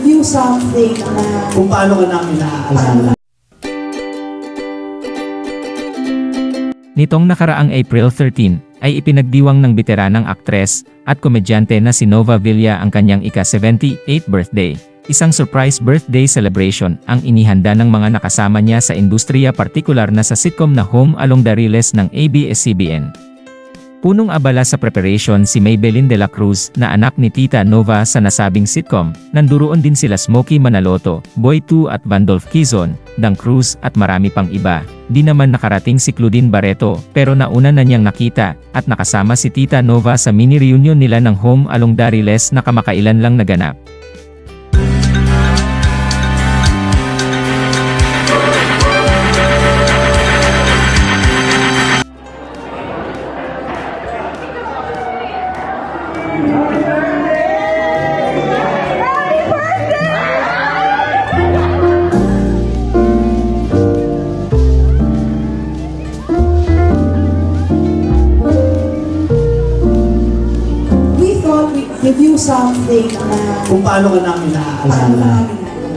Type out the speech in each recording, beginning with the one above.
you something na Kung paano ka namin naaalala. Nitong nakaraang April 13, ay ipinagdiwang ng beteranang aktres at komedyante na si Nova Villa ang kanyang ika-78th birthday. Isang surprise birthday celebration ang inihanda ng mga nakasama niya sa industriya, partikular na sa sitcom na Home Along the Riles ng ABS-CBN. Punong abala sa preparation si Maybelline de la Cruz na anak ni Tita Nova sa nasabing sitcom. Nanduroon din sila Smokey Manaloto, Boy 2 at Vandolph Quezon, Dang Cruz at marami pang iba. Di naman nakarating si Claudine Barreto, pero nauna na niyang nakita at nakasama si Tita Nova sa mini reunion nila ng Home Along the Riles na kamakailan lang naganap. give you something na Kung paano ka namin naaalala.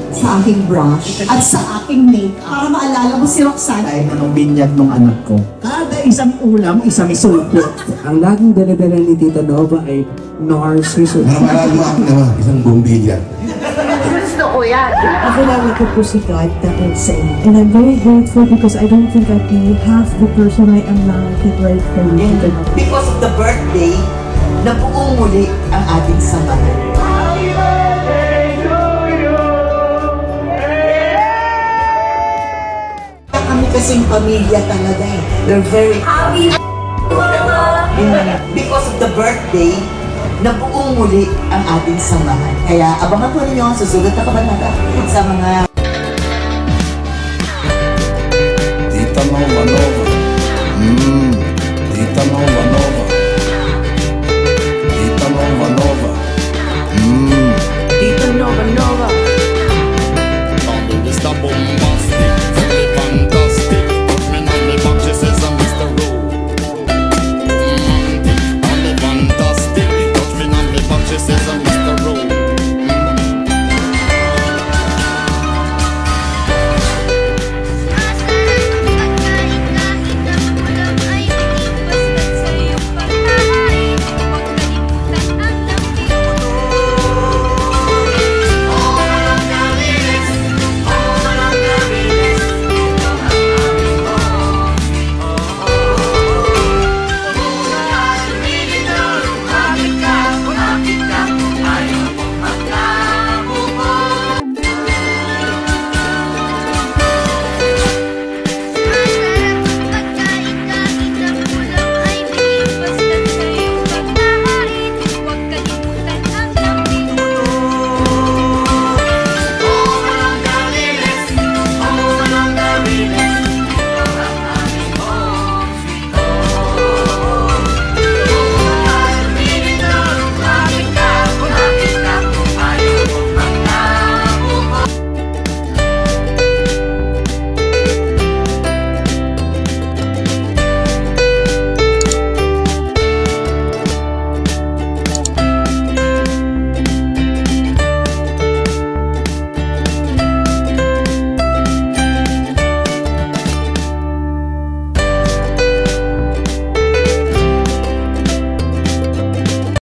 Sa aking brush at sa aking makeup. Para maalala mo si Roxanne. Kahit anong binyag ng anak ko. Kada isang ulam, isang sulpot. Ang laging dala-dala ni Tita Nova ay Narcissus. Marami ako naman, isang bombilya. ako lang ito po si God that will say. And I'm very grateful because I don't think I'd be half the person I am now if it weren't for you. Because of the birthday, nabuong muli ang ating samahan. Kami kasing pamilya talaga eh. They're very happy. Because of the birthday, nabuong muli ang ating samahan. Kaya abangan po ninyo, susulat na kabanata sa mga